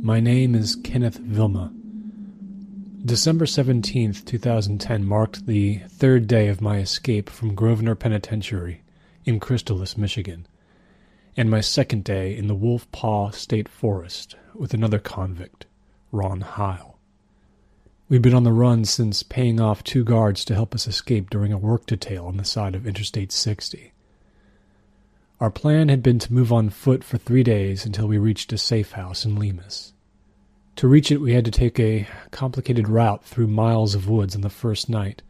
My name is Kenneth Vilma. December 17th, 2010 marked the third day of my escape from Grosvenor Penitentiary in Chrysalis, Michigan, and my second day in the Wolf Paw State Forest with another convict, Ron Heil. We'd been on the run since paying off 2 guards to help us escape during a work detail on the side of Interstate 60. Our plan had been to move on foot for 3 days until we reached a safe house in Lemus. To reach it, we had to take a complicated route through miles of woods on the first night,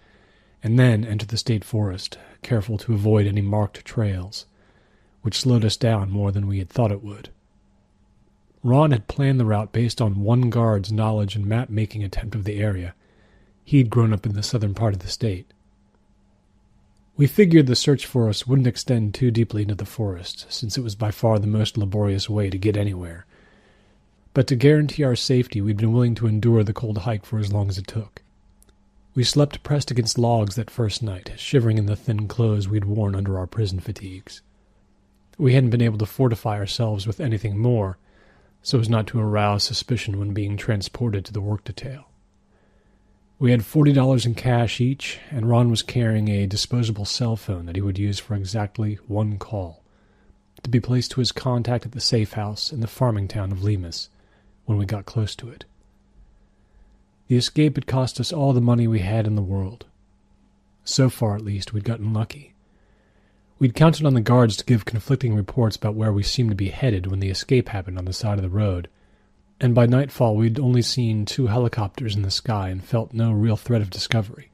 and then enter the state forest, careful to avoid any marked trails, which slowed us down more than we had thought it would. Ron had planned the route based on one guard's knowledge and map-making attempt of the area. He'd grown up in the southern part of the state. We figured the search for us wouldn't extend too deeply into the forest, since it was by far the most laborious way to get anywhere. But to guarantee our safety, we'd been willing to endure the cold hike for as long as it took. We slept pressed against logs that first night, shivering in the thin clothes we'd worn under our prison fatigues. We hadn't been able to fortify ourselves with anything more, so as not to arouse suspicion when being transported to the work detail. We had $40 in cash each, and Ron was carrying a disposable cell phone that he would use for exactly one call, to be placed to his contact at the safe house in the farming town of Lemus when we got close to it. The escape had cost us all the money we had in the world. So far, at least, we'd gotten lucky. We'd counted on the guards to give conflicting reports about where we seemed to be headed when the escape happened on the side of the road, and by nightfall we'd only seen 2 helicopters in the sky and felt no real threat of discovery.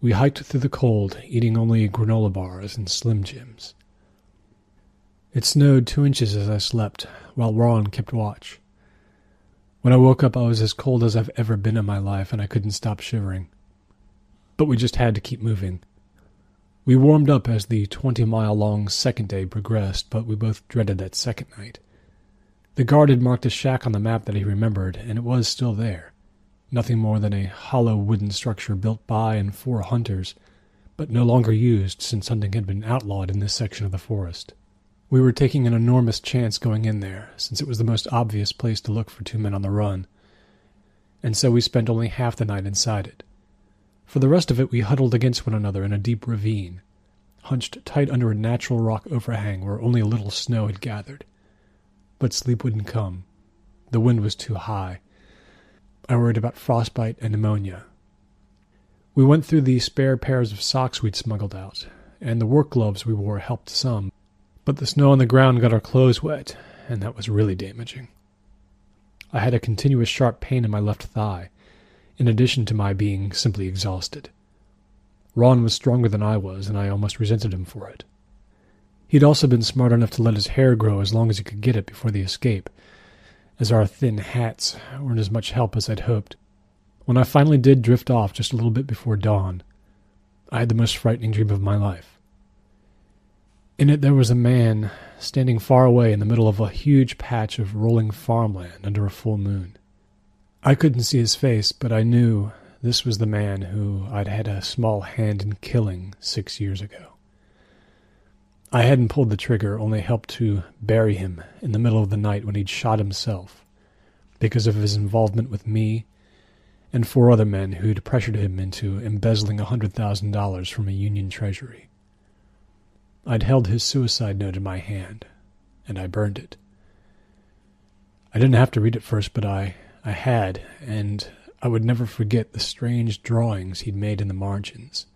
We hiked through the cold, eating only granola bars and Slim Jims. It snowed 2 inches as I slept, while Ron kept watch. When I woke up, I was as cold as I've ever been in my life, and I couldn't stop shivering. But we just had to keep moving. We warmed up as the 20-mile-long second day progressed, but we both dreaded that second night. The guard had marked a shack on the map that he remembered, and it was still there. Nothing more than a hollow wooden structure built by and for hunters, but no longer used since hunting had been outlawed in this section of the forest. We were taking an enormous chance going in there, since it was the most obvious place to look for 2 men on the run, and so we spent only half the night inside it. For the rest of it, we huddled against one another in a deep ravine, hunched tight under a natural rock overhang where only a little snow had gathered. But sleep wouldn't come. The wind was too high. I worried about frostbite and pneumonia. We went through the spare pairs of socks we'd smuggled out, and the work gloves we wore helped some, but the snow on the ground got our clothes wet, and that was really damaging. I had a continuous sharp pain in my left thigh, in addition to my being simply exhausted. Ron was stronger than I was, and I almost resented him for it. He'd also been smart enough to let his hair grow as long as he could get it before the escape, as our thin hats weren't as much help as I'd hoped. When I finally did drift off just a little bit before dawn, I had the most frightening dream of my life. In it there was a man standing far away in the middle of a huge patch of rolling farmland under a full moon. I couldn't see his face, but I knew this was the man who I'd had a small hand in killing 6 years ago. I hadn't pulled the trigger, only helped to bury him in the middle of the night when he'd shot himself, because of his involvement with me and 4 other men who'd pressured him into embezzling $100,000 from a Union treasury. I'd held his suicide note in my hand, and I burned it. I didn't have to read it first, but I had, and I would never forget the strange drawings he'd made in the margins.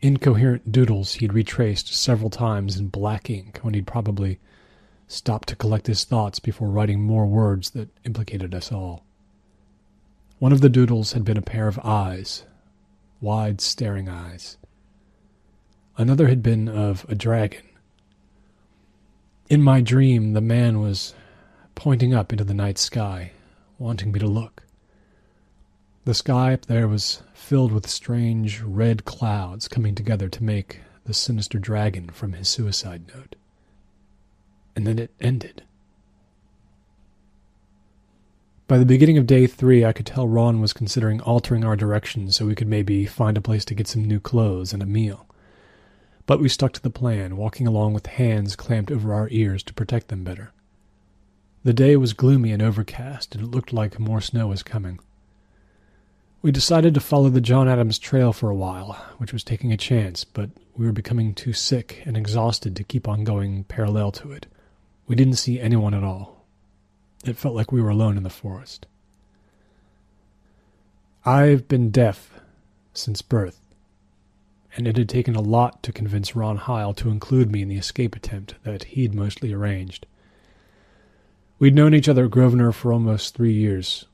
Incoherent doodles he'd retraced several times in black ink when he'd probably stopped to collect his thoughts before writing more words that implicated us all. One of the doodles had been a pair of eyes, wide, staring eyes. Another had been of a dragon. In my dream, the man was pointing up into the night sky, wanting me to look. The sky up there was filled with strange red clouds coming together to make the sinister dragon from his suicide note. And then it ended. By the beginning of day 3, I could tell Ron was considering altering our direction so we could maybe find a place to get some new clothes and a meal. But we stuck to the plan, walking along with hands clamped over our ears to protect them better. The day was gloomy and overcast, and it looked like more snow was coming. We decided to follow the John Adams Trail for a while, which was taking a chance, but we were becoming too sick and exhausted to keep on going parallel to it. We didn't see anyone at all. It felt like we were alone in the forest. I've been deaf since birth, and it had taken a lot to convince Ron Heil to include me in the escape attempt that he'd mostly arranged. We'd known each other at Grosvenor for almost 3 years.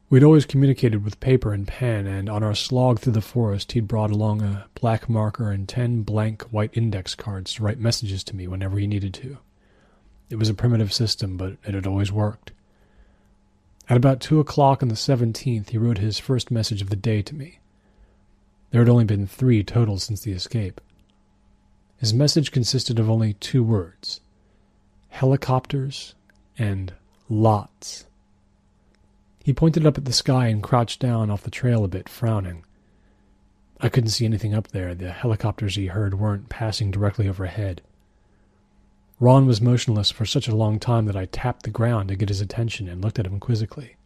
We'd always communicated with paper and pen, and on our slog through the forest he'd brought along a black marker and 10 blank white index cards to write messages to me whenever he needed to. It was a primitive system, but it had always worked. At about 2 o'clock on the 17th, he wrote his first message of the day to me. There had only been 3 total since the escape. His message consisted of only 2 words: helicopters and lots. He pointed up at the sky and crouched down off the trail a bit, frowning. I couldn't see anything up there. The helicopters he heard weren't passing directly overhead. Ron was motionless for such a long time that I tapped the ground to get his attention and looked at him quizzically.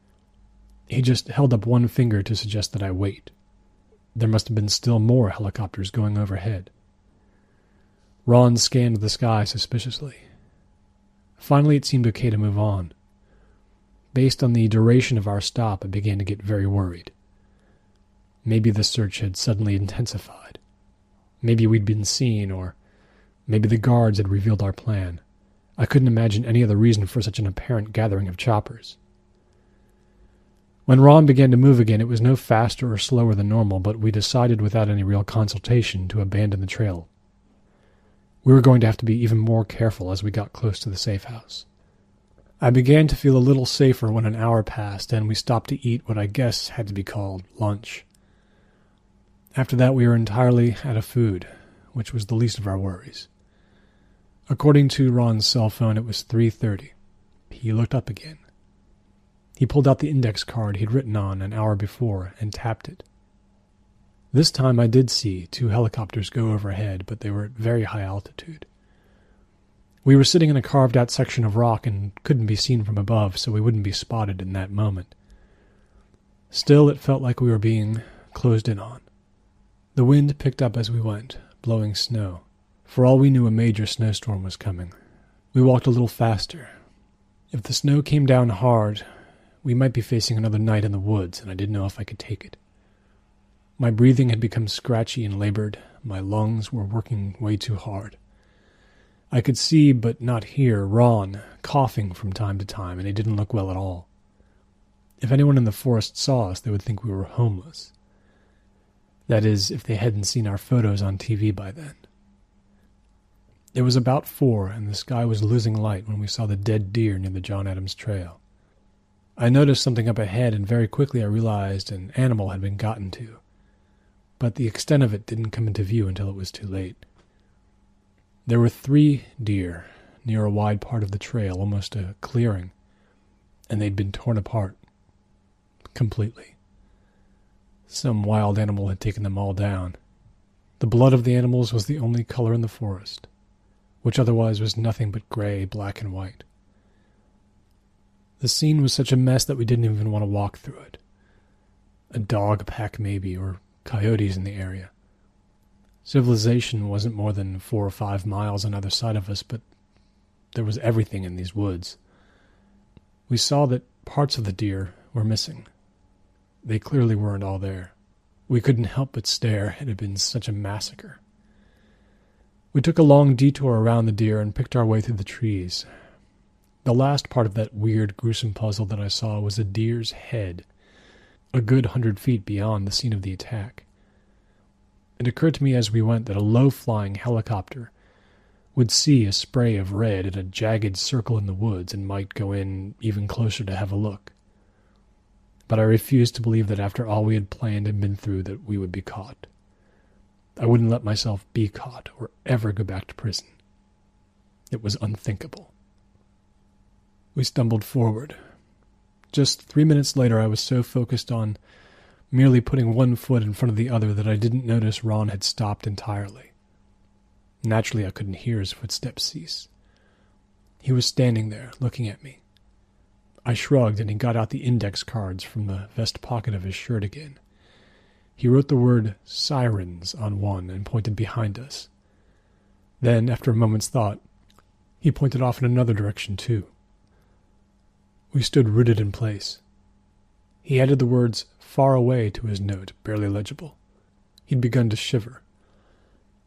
He just held up one finger to suggest that I wait. There must have been still more helicopters going overhead. Ron scanned the sky suspiciously. Finally, it seemed okay to move on. Based on the duration of our stop, I began to get very worried. Maybe the search had suddenly intensified. Maybe we'd been seen, or maybe the guards had revealed our plan. I couldn't imagine any other reason for such an apparent gathering of choppers. When Ron began to move again, it was no faster or slower than normal, but we decided without any real consultation to abandon the trail. We were going to have to be even more careful as we got close to the safe house. I began to feel a little safer when an hour passed, and we stopped to eat what I guess had to be called lunch. After that, we were entirely out of food, which was the least of our worries. According to Ron's cell phone, it was 3:30. He looked up again. He pulled out the index card he'd written on an hour before and tapped it. This time I did see 2 helicopters go overhead, but they were at very high altitude. We were sitting in a carved-out section of rock and couldn't be seen from above, so we wouldn't be spotted in that moment. Still, it felt like we were being closed in on. The wind picked up as we went, blowing snow. For all we knew, a major snowstorm was coming. We walked a little faster. If the snow came down hard, we might be facing another night in the woods, and I didn't know if I could take it. My breathing had become scratchy and labored. My lungs were working way too hard. I could see, but not hear, Ron coughing from time to time, and he didn't look well at all. If anyone in the forest saw us, they would think we were homeless. That is, if they hadn't seen our photos on TV by then. It was about 4, and the sky was losing light when we saw the dead deer near the John Adams Trail. I noticed something up ahead, and very quickly I realized an animal had been gotten to. But the extent of it didn't come into view until it was too late. There were 3 deer near a wide part of the trail, almost a clearing, and they'd been torn apart completely. Some wild animal had taken them all down. The blood of the animals was the only color in the forest, which otherwise was nothing but gray, black, and white. The scene was such a mess that we didn't even want to walk through it. A dog pack maybe, or coyotes in the area. Civilization wasn't more than 4 or 5 miles on either side of us, but there was everything in these woods. We saw that parts of the deer were missing. They clearly weren't all there. We couldn't help but stare. It had been such a massacre. We took a long detour around the deer and picked our way through the trees. The last part of that weird, gruesome puzzle that I saw was a deer's head, a good 100 feet beyond the scene of the attack. It occurred to me as we went that a low-flying helicopter would see a spray of red in a jagged circle in the woods and might go in even closer to have a look. But I refused to believe that after all we had planned and been through that we would be caught. I wouldn't let myself be caught or ever go back to prison. It was unthinkable. We stumbled forward. Just 3 minutes later, I was so focused on merely putting one foot in front of the other that I didn't notice Ron had stopped entirely. Naturally, I couldn't hear his footsteps cease. He was standing there, looking at me, I shrugged, and he got out the index cards from the vest pocket of his shirt again. He wrote the word sirens on one and pointed behind us. Then, after a moment's thought, he pointed off in another direction too. We stood rooted in place. He added the words far away to his note, barely legible. He'd begun to shiver.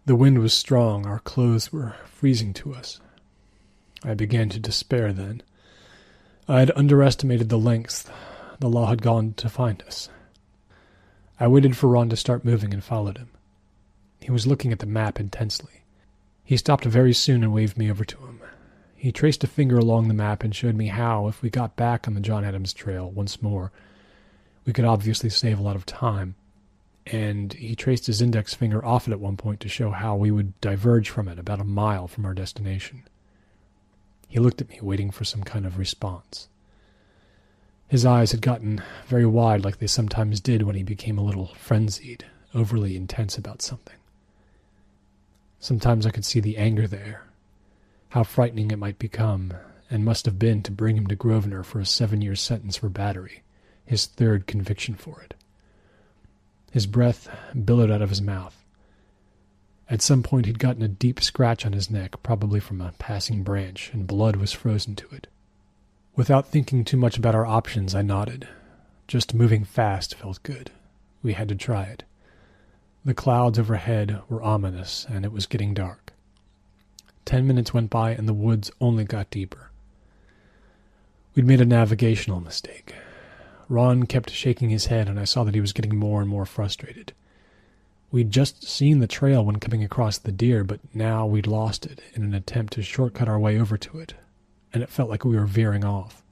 The wind was strong, our clothes were freezing to us. I began to despair then. I had underestimated the lengths the law had gone to find us. I waited for Ron to start moving and followed him. He was looking at the map intensely. He stopped very soon and waved me over to him. He traced a finger along the map and showed me how, if we got back on the John Adams Trail once more, we could obviously save a lot of time. And he traced his index finger off it at one point to show how we would diverge from it about a mile from our destination. He looked at me, waiting for some kind of response. His eyes had gotten very wide, like they sometimes did when he became a little frenzied, overly intense about something. Sometimes I could see the anger there, how frightening it might become, and must have been to bring him to Grosvenor for a 7-year sentence for battery, his third conviction for it. His breath billowed out of his mouth. At some point he'd gotten a deep scratch on his neck, probably from a passing branch, and blood was frozen to it. Without thinking too much about our options, I nodded. Just moving fast felt good. We had to try it. The clouds overhead were ominous, and it was getting dark. 10 minutes went by, and the woods only got deeper. We'd made a navigational mistake. Ron kept shaking his head, and I saw that he was getting more and more frustrated. We'd just seen the trail when coming across the deer, but now we'd lost it in an attempt to shortcut our way over to it, and it felt like we were veering off.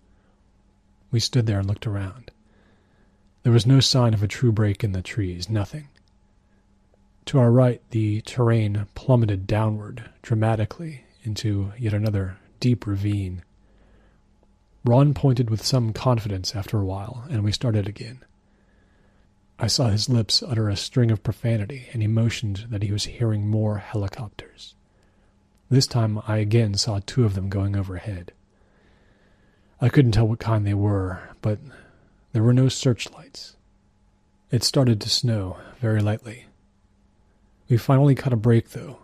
We stood there and looked around. There was no sign of a true break in the trees, nothing. To our right, the terrain plummeted downward dramatically into yet another deep ravine. Ron pointed with some confidence after a while, and we started again. I saw his lips utter a string of profanity, and he motioned that he was hearing more helicopters. This time I again saw 2 of them going overhead. I couldn't tell what kind they were, but there were no searchlights. It started to snow, very lightly. We finally caught a break, though.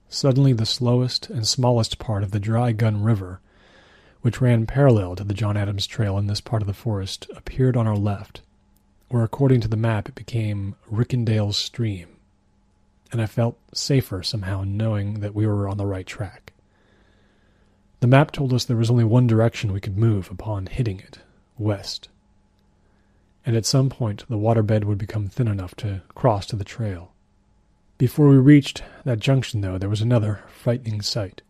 Suddenly the slowest and smallest part of the Dry Gun River, which ran parallel to the John Adams Trail in this part of the forest, appeared on our left, where according to the map it became Rickendale's Stream, and I felt safer somehow knowing that we were on the right track. The map told us there was only one direction we could move upon hitting it, west, and at some point the waterbed would become thin enough to cross to the trail. Before we reached that junction, though, there was another frightening sight.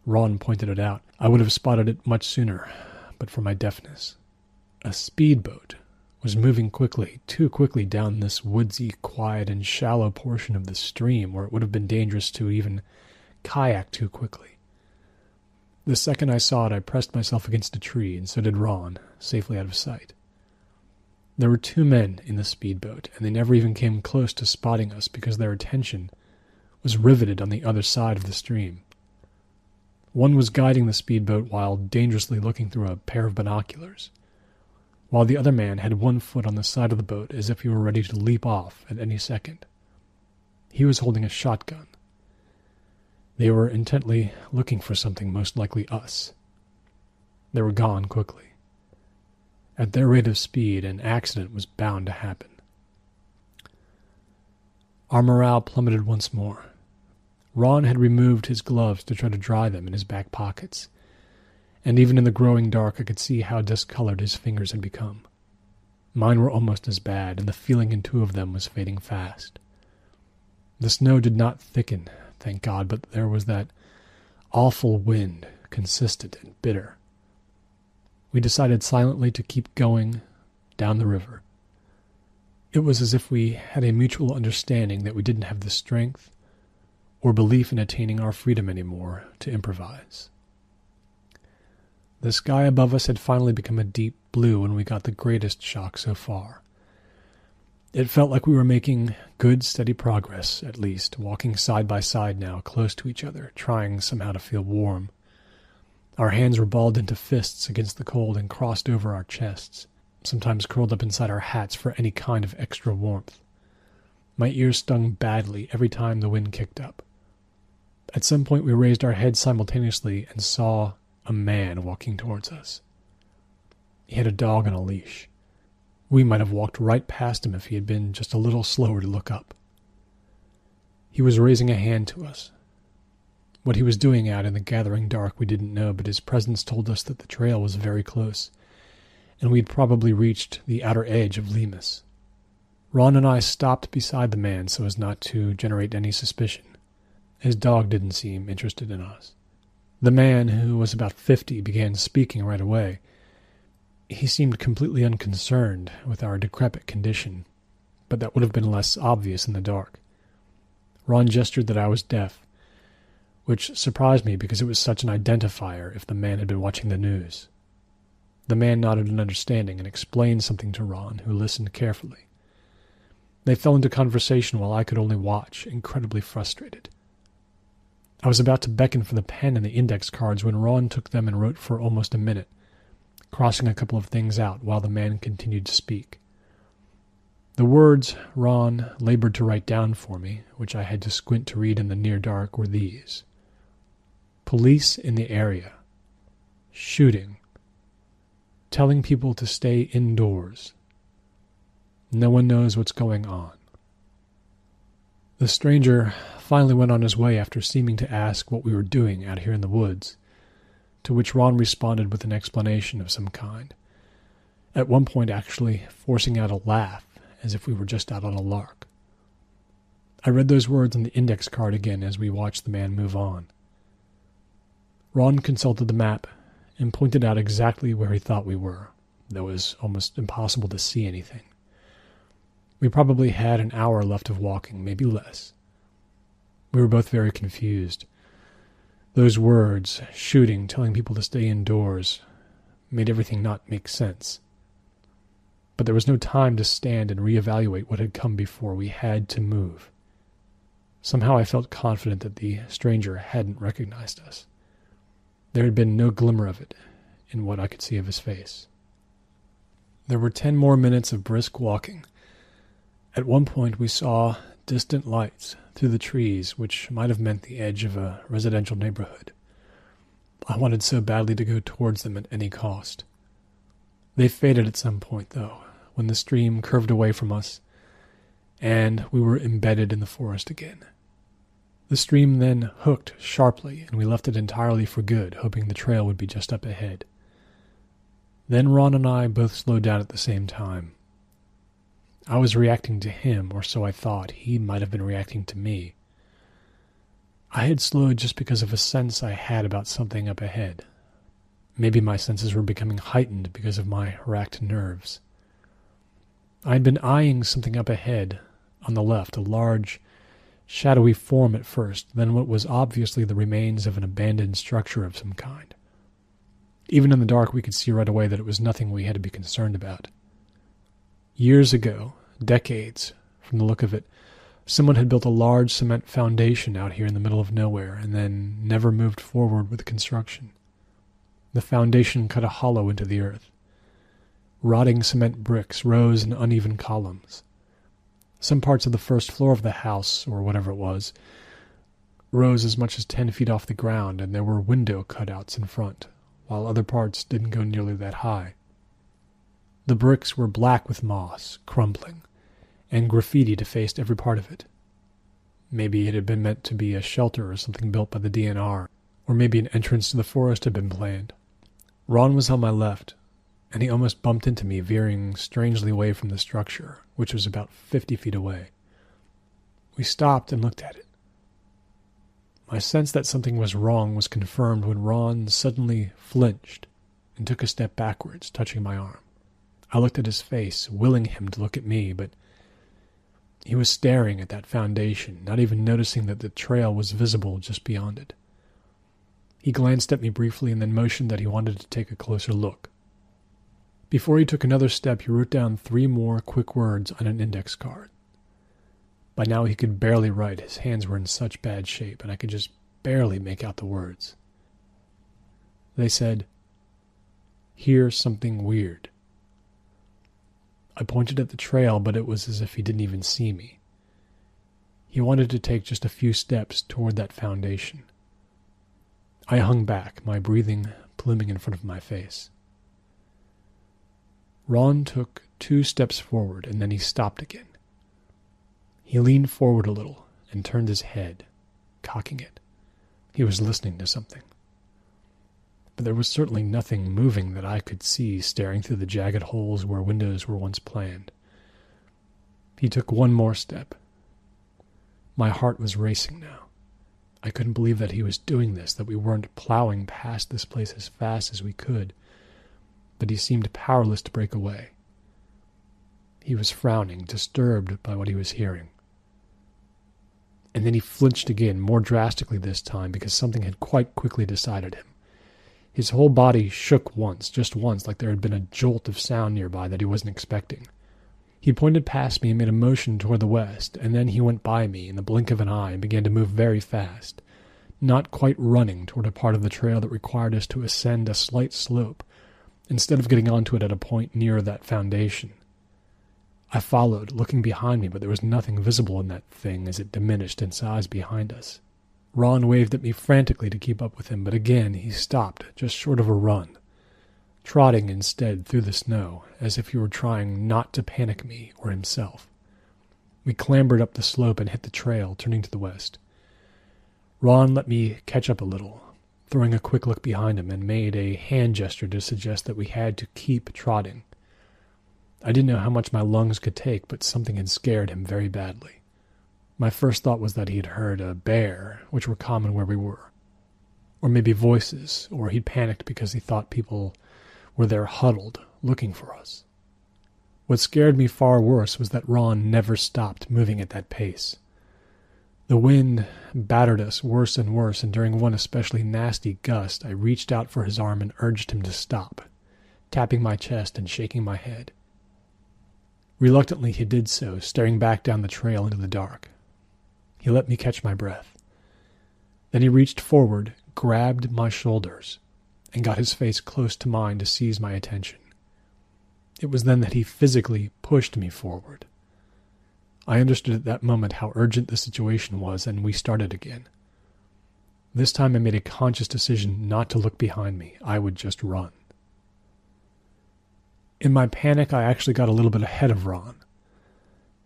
Ron pointed it out. I would have spotted it much sooner, but for my deafness. A speedboat was moving quickly, too quickly down this woodsy, quiet, and shallow portion of the stream where it would have been dangerous to even kayak too quickly. The second I saw it, I pressed myself against a tree, and so did Ron, safely out of sight. There were 2 men in the speedboat, and they never even came close to spotting us because their attention was riveted on the other side of the stream. One was guiding the speedboat while dangerously looking through a pair of binoculars, while the other man had one foot on the side of the boat as if he were ready to leap off at any second. He was holding a shotgun. They were intently looking for something, most likely us. They were gone quickly. At their rate of speed, an accident was bound to happen. Our morale plummeted once more. Ron had removed his gloves to try to dry them in his back pockets, and even in the growing dark I could see how discolored his fingers had become. Mine were almost as bad, and the feeling in 2 of them was fading fast. The snow did not thicken, thank God, but there was that awful wind, consistent and bitter. We decided silently to keep going down the river. It was as if we had a mutual understanding that we didn't have the strength or belief in attaining our freedom anymore to improvise. The sky above us had finally become a deep blue, and we got the greatest shock so far. It felt like we were making good, steady progress, at least, walking side by side now, close to each other, trying somehow to feel warm. Our hands were balled into fists against the cold and crossed over our chests, sometimes curled up inside our hats for any kind of extra warmth. My ears stung badly every time the wind kicked up. At some point we raised our heads simultaneously and saw a man walking towards us. He had a dog on a leash. We might have walked right past him if he had been just a little slower to look up. He was raising a hand to us. What he was doing out in the gathering dark we didn't know, but his presence told us that the trail was very close, and we had probably reached the outer edge of Lemus. Ron and I stopped beside the man so as not to generate any suspicion. His dog didn't seem interested in us. The man, who was about 50, began speaking right away. He seemed completely unconcerned with our decrepit condition, but that would have been less obvious in the dark. Ron gestured that I was deaf, which surprised me because it was such an identifier if the man had been watching the news. The man nodded in understanding and explained something to Ron, who listened carefully. They fell into conversation while I could only watch, incredibly frustrated. I was about to beckon for the pen and the index cards when Ron took them and wrote for almost a minute, crossing a couple of things out while the man continued to speak. The words Ron labored to write down for me, which I had to squint to read in the near dark, were these: police in the area, shooting, telling people to stay indoors, no one knows what's going on. The stranger finally went on his way after seeming to ask what we were doing out here in the woods, to which Ron responded with an explanation of some kind, at one point actually forcing out a laugh as if we were just out on a lark. I read those words on the index card again as we watched the man move on. Ron consulted the map and pointed out exactly where he thought we were, though it was almost impossible to see anything. We probably had an hour left of walking, maybe less. We were both very confused. Those words, shooting, telling people to stay indoors, made everything not make sense. But there was no time to stand and reevaluate what had come before. We had to move. Somehow I felt confident that the stranger hadn't recognized us. There had been no glimmer of it in what I could see of his face. There were 10 more minutes of brisk walking. At one point we saw distant lights through the trees, which might have meant the edge of a residential neighborhood. I wanted so badly to go towards them at any cost. They faded at some point, though, when the stream curved away from us, and we were embedded in the forest again. The stream then hooked sharply, and we left it entirely for good, hoping the trail would be just up ahead. Then Ron and I both slowed down at the same time. I was reacting to him, or so I thought. He might have been reacting to me. I had slowed just because of a sense I had about something up ahead. Maybe my senses were becoming heightened because of my racked nerves. I had been eyeing something up ahead, on the left, a large, shadowy form at first, then what was obviously the remains of an abandoned structure of some kind. Even in the dark we could see right away that it was nothing we had to be concerned about. Years ago, decades, from the look of it, someone had built a large cement foundation out here in the middle of nowhere and then never moved forward with the construction. The foundation cut a hollow into the earth. Rotting cement bricks rose in uneven columns. Some parts of the first floor of the house, or whatever it was, rose as much as 10 feet off the ground, and there were window cutouts in front, while other parts didn't go nearly that high. The bricks were black with moss, crumbling, and graffiti defaced every part of it. Maybe it had been meant to be a shelter or something built by the DNR, or maybe an entrance to the forest had been planned. Ron was on my left, and he almost bumped into me, veering strangely away from the structure, which was about 50 feet away. We stopped and looked at it. My sense that something was wrong was confirmed when Ron suddenly flinched and took a step backwards, touching my arm. I looked at his face, willing him to look at me, but he was staring at that foundation, not even noticing that the trail was visible just beyond it. He glanced at me briefly and then motioned that he wanted to take a closer look. Before he took another step, he wrote down 3 more quick words on an index card. By now he could barely write. His hands were in such bad shape, and I could just barely make out the words. They said, "Here's something weird." I pointed at the trail, but it was as if he didn't even see me. He wanted to take just a few steps toward that foundation. I hung back, my breathing pluming in front of my face. Ron took 2 steps forward, and then he stopped again. He leaned forward a little and turned his head, cocking it. He was listening to something. But there was certainly nothing moving that I could see staring through the jagged holes where windows were once planned. He took 1 more step. My heart was racing now. I couldn't believe that he was doing this, that we weren't plowing past this place as fast as we could. But he seemed powerless to break away. He was frowning, disturbed by what he was hearing. And then he flinched again, more drastically this time, because something had quite quickly decided him. His whole body shook once, just once, like there had been a jolt of sound nearby that he wasn't expecting. He pointed past me and made a motion toward the west, and then he went by me in the blink of an eye and began to move very fast, not quite running toward a part of the trail that required us to ascend a slight slope, instead of getting onto it at a point nearer that foundation. I followed, looking behind me, but there was nothing visible in that thing as it diminished in size behind us. Ron waved at me frantically to keep up with him, but again he stopped, just short of a run, trotting instead through the snow, as if he were trying not to panic me or himself. We clambered up the slope and hit the trail, turning to the west. Ron let me catch up a little, throwing a quick look behind him, and made a hand gesture to suggest that we had to keep trotting. I didn't know how much my lungs could take, but something had scared him very badly. My first thought was that he had heard a bear, which were common where we were. Or maybe voices, or he'd panicked because he thought people were there huddled, looking for us. What scared me far worse was that Ron never stopped moving at that pace. The wind battered us worse and worse, and during one especially nasty gust, I reached out for his arm and urged him to stop, tapping my chest and shaking my head. Reluctantly he did so, staring back down the trail into the dark. He let me catch my breath. Then he reached forward, grabbed my shoulders, and got his face close to mine to seize my attention. It was then that he physically pushed me forward. I understood at that moment how urgent the situation was, and we started again. This time I made a conscious decision not to look behind me. I would just run. In my panic, I actually got a little bit ahead of Ron.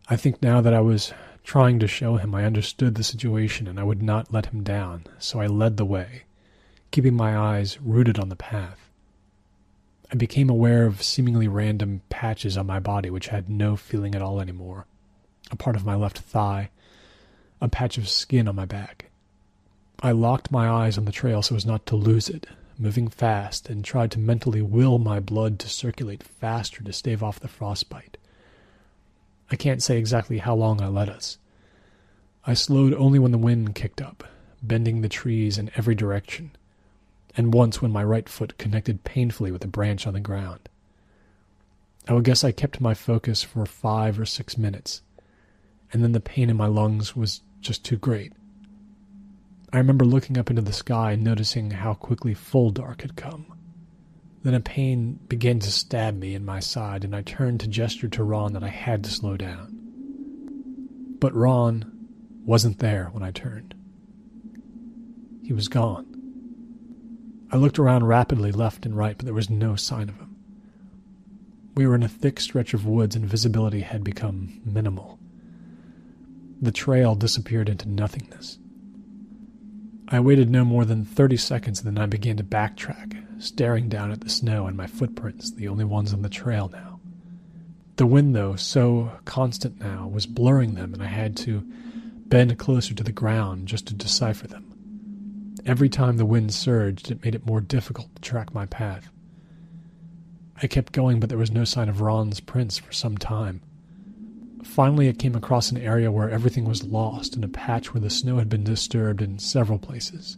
I think now that I was trying to show him I understood the situation and I would not let him down, so I led the way, keeping my eyes rooted on the path. I became aware of seemingly random patches on my body which had no feeling at all anymore. A part of my left thigh, a patch of skin on my back. I locked my eyes on the trail so as not to lose it, moving fast, and tried to mentally will my blood to circulate faster to stave off the frostbite. I can't say exactly how long I let us. I slowed only when the wind kicked up, bending the trees in every direction, and once when my right foot connected painfully with a branch on the ground. I would guess I kept my focus for 5 or 6 minutes, and then the pain in my lungs was just too great. I remember looking up into the sky and noticing how quickly full dark had come. Then a pain began to stab me in my side, and I turned to gesture to Ron that I had to slow down. But Ron wasn't there when I turned. He was gone. I looked around rapidly left and right, but there was no sign of him. We were in a thick stretch of woods, and visibility had become minimal. The trail disappeared into nothingness. I waited no more than 30 seconds, and then I began to backtrack, staring down at the snow and my footprints, the only ones on the trail now. The wind, though, so constant now, was blurring them, and I had to bend closer to the ground just to decipher them. Every time the wind surged, it made it more difficult to track my path. I kept going, but there was no sign of Ron's prints for some time. Finally, I came across an area where everything was lost, in a patch where the snow had been disturbed in several places.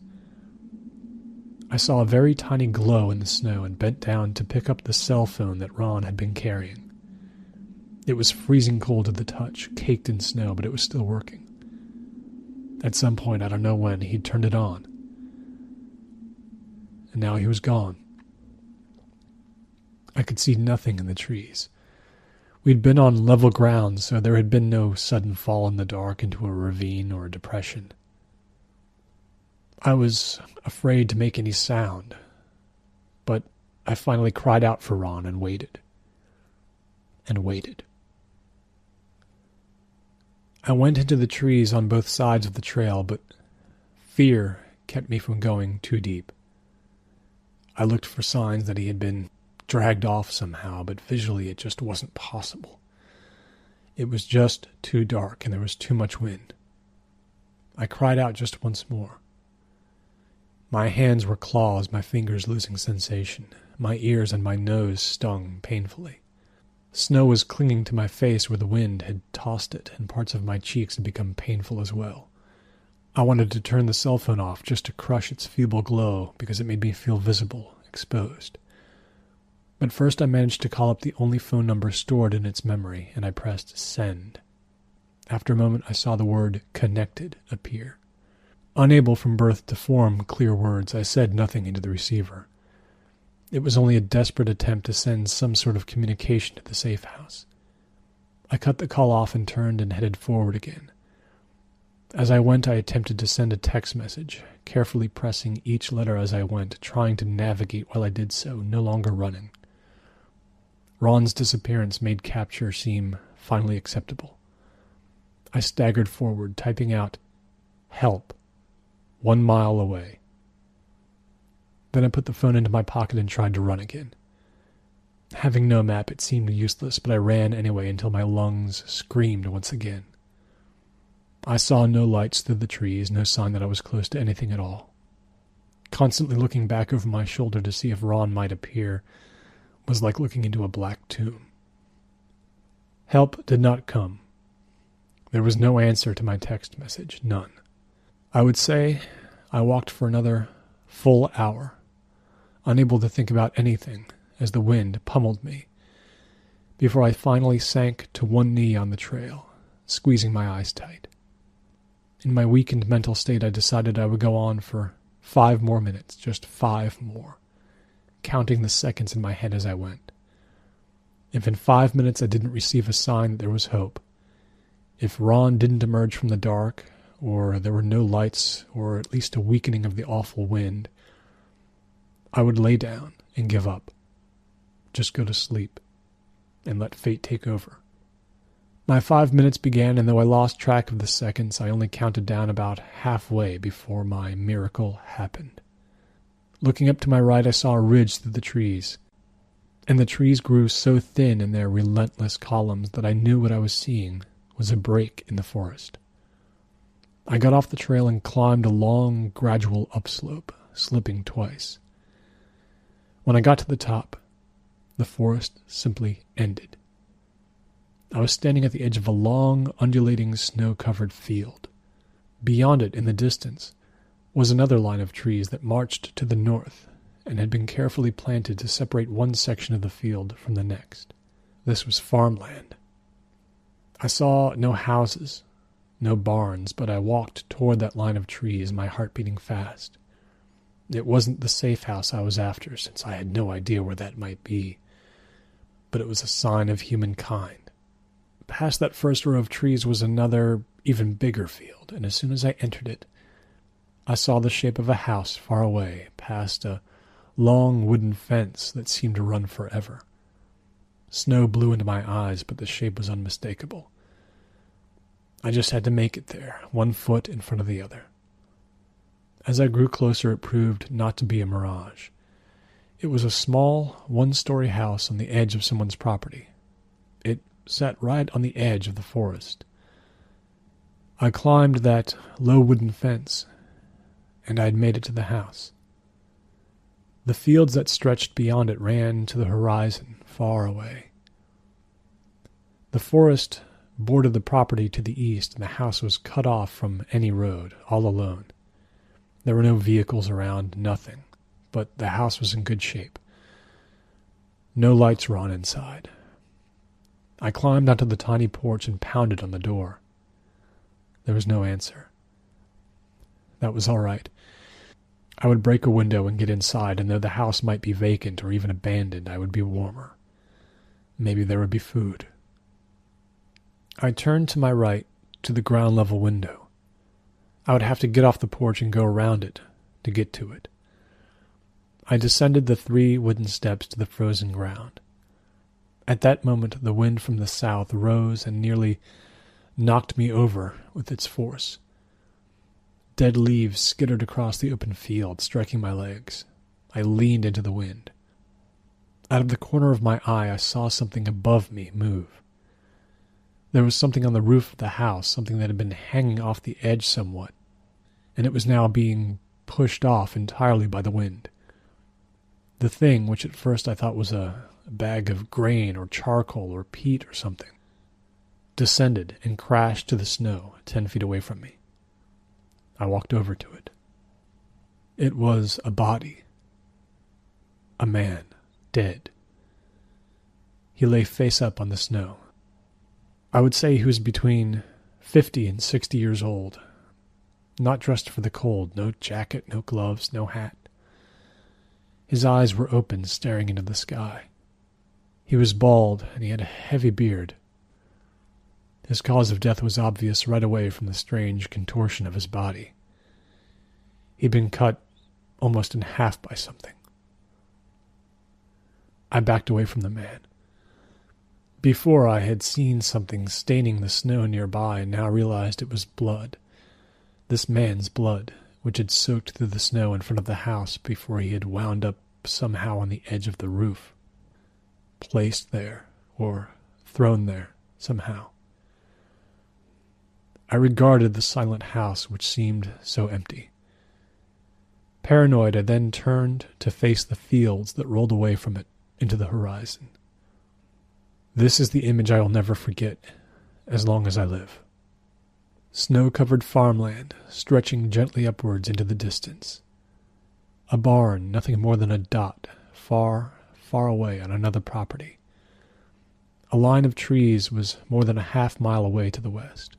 I saw a very tiny glow in the snow and bent down to pick up the cell phone that Ron had been carrying. It was freezing cold to the touch, caked in snow, but it was still working. At some point, I don't know when, he'd turned it on. and now he was gone. I could see nothing in the trees. We'd been on level ground, so there had been no sudden fall in the dark into a ravine or a depression. I was afraid to make any sound, but I finally cried out for Ron and waited. And waited. I went into the trees on both sides of the trail, but fear kept me from going too deep. I looked for signs that he had been dragged off somehow, but visually it just wasn't possible. It was just too dark, and there was too much wind. I cried out just once more. My hands were claws, my fingers losing sensation. My ears and my nose stung painfully. Snow was clinging to my face where the wind had tossed it, and parts of my cheeks had become painful as well. I wanted to turn the cell phone off just to crush its feeble glow because it made me feel visible, exposed. But first I managed to call up the only phone number stored in its memory, and I pressed send. After a moment I saw the word connected appear. Unable from birth to form clear words, I said nothing into the receiver. It was only a desperate attempt to send some sort of communication to the safe house. I cut the call off and turned and headed forward again. As I went, I attempted to send a text message, carefully pressing each letter as I went, trying to navigate while I did so, no longer running. Ron's disappearance made capture seem finally acceptable. I staggered forward, typing out, "Help, 1 mile away." Then I put the phone into my pocket and tried to run again. Having no map, it seemed useless, but I ran anyway until my lungs screamed once again. I saw no lights through the trees, no sign that I was close to anything at all. Constantly looking back over my shoulder to see if Ron might appear was like looking into a black tomb. Help did not come. There was no answer to my text message, none. I would say I walked for another full hour, unable to think about anything as the wind pummeled me, before I finally sank to one knee on the trail, squeezing my eyes tight. In my weakened mental state, I decided I would go on for 5 more minutes, just 5 more, counting the seconds in my head as I went. If in 5 minutes I didn't receive a sign that there was hope, if Ron didn't emerge from the dark, or there were no lights, or at least a weakening of the awful wind, I would lay down and give up. Just go to sleep and let fate take over. My 5 minutes began, and though I lost track of the seconds, I only counted down about halfway before my miracle happened. Looking up to my right, I saw a ridge through the trees, and the trees grew so thin in their relentless columns that I knew what I was seeing was a break in the forest. I got off the trail and climbed a long, gradual upslope, slipping twice. When I got to the top, the forest simply ended. I was standing at the edge of a long, undulating, snow-covered field. Beyond it, in the distance, was another line of trees that marched to the north and had been carefully planted to separate one section of the field from the next. This was farmland. I saw no houses, no barns, but I walked toward that line of trees, my heart beating fast. It wasn't the safe house I was after, since I had no idea where that might be, but it was a sign of humankind. Past that first row of trees was another, even bigger field, and as soon as I entered it, I saw the shape of a house far away, past a long wooden fence that seemed to run forever. Snow blew into my eyes, but the shape was unmistakable. I just had to make it there, 1 foot in front of the other. As I grew closer, it proved not to be a mirage. It was a small, 1-story house on the edge of someone's property. It sat right on the edge of the forest. I climbed that low wooden fence, and I had made it to the house. The fields that stretched beyond it ran to the horizon, far away. The forest bordered the property to the east, and the house was cut off from any road, all alone. There were no vehicles around, nothing, but the house was in good shape. No lights were on inside. I climbed onto the tiny porch and pounded on the door. There was no answer. That was all right. I would break a window and get inside, and though the house might be vacant or even abandoned, I would be warmer. Maybe there would be food. I turned to my right to the ground level window. I would have to get off the porch and go around it to get to it. I descended the 3 wooden steps to the frozen ground. At that moment, the wind from the south rose and nearly knocked me over with its force. Dead leaves skittered across the open field, striking my legs. I leaned into the wind. Out of the corner of my eye, I saw something above me move. There was something on the roof of the house, something that had been hanging off the edge somewhat, and it was now being pushed off entirely by the wind. The thing, which at first I thought was a bag of grain or charcoal or peat or something, descended and crashed to the snow 10 feet away from me. I walked over to it. It was a body. A man, dead. He lay face up on the snow. I would say he was between 50 and 60 years old, not dressed for the cold, no jacket, no gloves, no hat. His eyes were open, staring into the sky. He was bald, and he had a heavy beard. His cause of death was obvious right away from the strange contortion of his body. He'd been cut almost in half by something. I backed away from the man. Before, I had seen something staining the snow nearby, and now realized it was blood. This man's blood, which had soaked through the snow in front of the house before he had wound up somehow on the edge of the roof. Placed there, or thrown there, somehow. I regarded the silent house, which seemed so empty. Paranoid, I then turned to face the fields that rolled away from it into the horizon. This is the image I will never forget, as long as I live. Snow-covered farmland, stretching gently upwards into the distance. A barn, nothing more than a dot, far, far away on another property. A line of trees was more than a half-mile away to the west.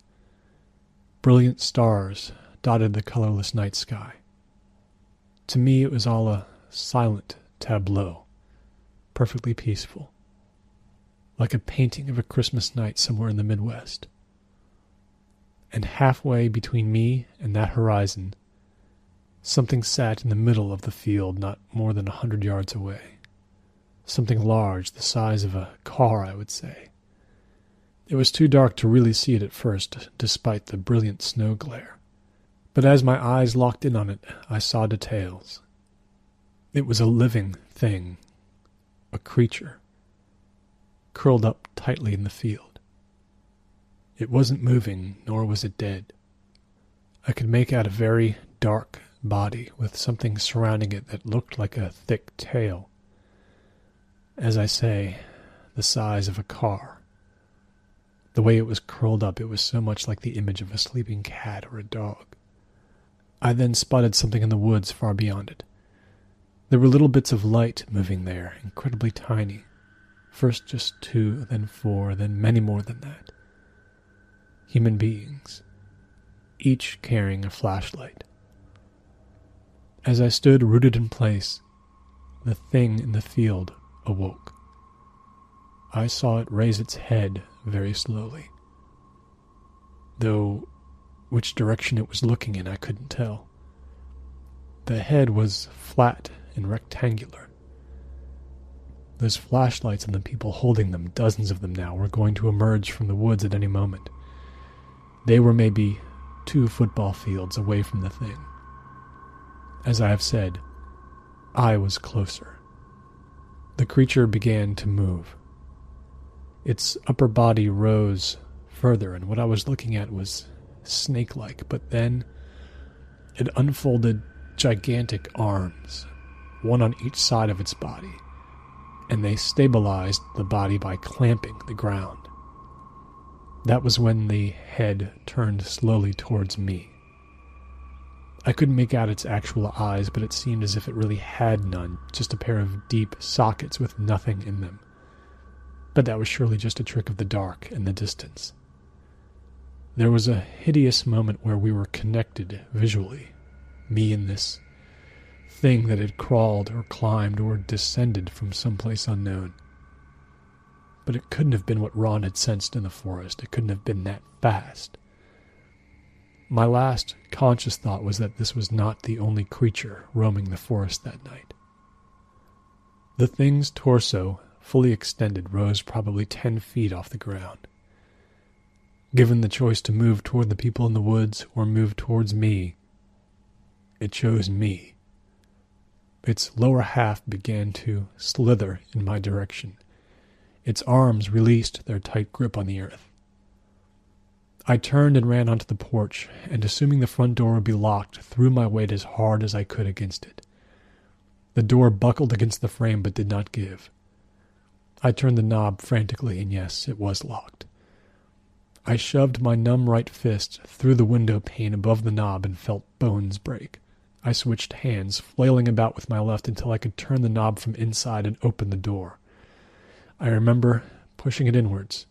Brilliant stars dotted the colorless night sky. To me, it was all a silent tableau, perfectly peaceful, like a painting of a Christmas night somewhere in the Midwest. And halfway between me and that horizon, something sat in the middle of the field not more than 100 yards away. Something large, the size of a car, I would say. It was too dark to really see it at first, despite the brilliant snow glare. But as my eyes locked in on it, I saw details. It was a living thing, a creature, curled up tightly in the field. It wasn't moving, nor was it dead. I could make out a very dark body with something surrounding it that looked like a thick tail. As I say, the size of a car. The way it was curled up, it was so much like the image of a sleeping cat or a dog. I then spotted something in the woods far beyond it. There were little bits of light moving there, incredibly tiny. First just 2, then 4, then many more than that. Human beings, each carrying a flashlight. As I stood rooted in place, the thing in the field awoke. I saw it raise its head very slowly, though which direction it was looking in I couldn't tell. The head was flat and rectangular. Those flashlights and the people holding them, dozens of them now, were going to emerge from the woods at any moment. They were maybe 2 football fields away from the thing. As I have said, I was closer. The creature began to move. Its upper body rose further, and what I was looking at was snake-like, but then it unfolded gigantic arms, one on each side of its body, and they stabilized the body by clamping the ground. That was when the head turned slowly towards me. I couldn't make out its actual eyes, but it seemed as if it really had none, just a pair of deep sockets with nothing in them. But that was surely just a trick of the dark and the distance. There was a hideous moment where we were connected visually, me and this thing that had crawled or climbed or descended from someplace unknown. But it couldn't have been what Ron had sensed in the forest. It couldn't have been that fast. My last conscious thought was that this was not the only creature roaming the forest that night. The thing's torso, fully extended, rose probably 10 feet off the ground. Given the choice to move toward the people in the woods or move towards me, it chose me. Its lower half began to slither in my direction. Its arms released their tight grip on the earth. I turned and ran onto the porch, and assuming the front door would be locked, threw my weight as hard as I could against it. The door buckled against the frame but did not give. I turned the knob frantically, and yes, it was locked. I shoved my numb right fist through the window pane above the knob and felt bones break. I switched hands, flailing about with my left until I could turn the knob from inside and open the door. I remember pushing it inwards.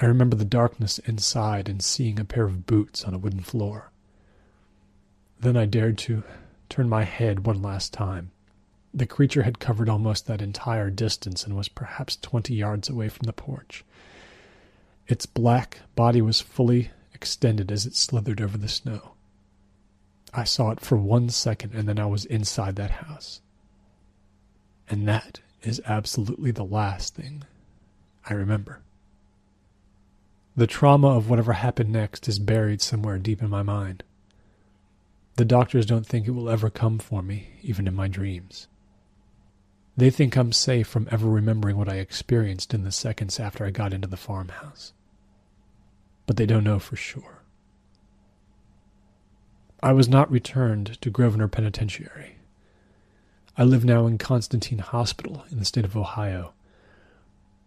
I remember the darkness inside and seeing a pair of boots on a wooden floor. Then I dared to turn my head one last time. The creature had covered almost that entire distance and was perhaps 20 yards away from the porch. Its black body was fully extended as it slithered over the snow. I saw it for 1 second, and then I was inside that house. And that is absolutely the last thing I remember. The trauma of whatever happened next is buried somewhere deep in my mind. The doctors don't think it will ever come for me, even in my dreams. They think I'm safe from ever remembering what I experienced in the seconds after I got into the farmhouse. But they don't know for sure. I was not returned to Grosvenor Penitentiary. I live now in Constantine Hospital in the state of Ohio.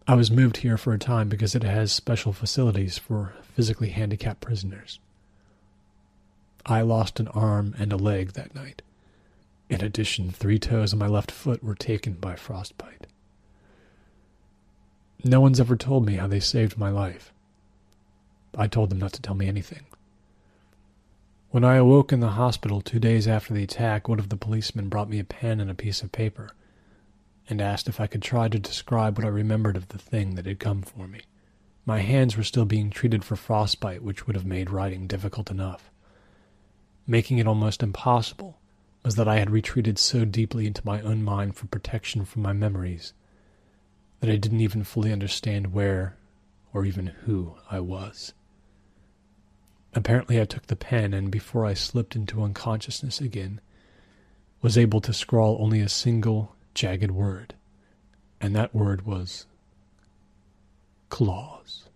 I was moved here for a time because it has special facilities for physically handicapped prisoners. I lost an arm and a leg that night. In addition, 3 toes on my left foot were taken by frostbite. No one's ever told me how they saved my life. I told them not to tell me anything. When I awoke in the hospital 2 days after the attack, one of the policemen brought me a pen and a piece of paper and asked if I could try to describe what I remembered of the thing that had come for me. My hands were still being treated for frostbite, which would have made writing difficult enough. Making it almost impossible was that I had retreated so deeply into my own mind for protection from my memories that I didn't even fully understand where or even who I was. Apparently I took the pen and, before I slipped into unconsciousness again, was able to scrawl only a single jagged word, and that word was claws.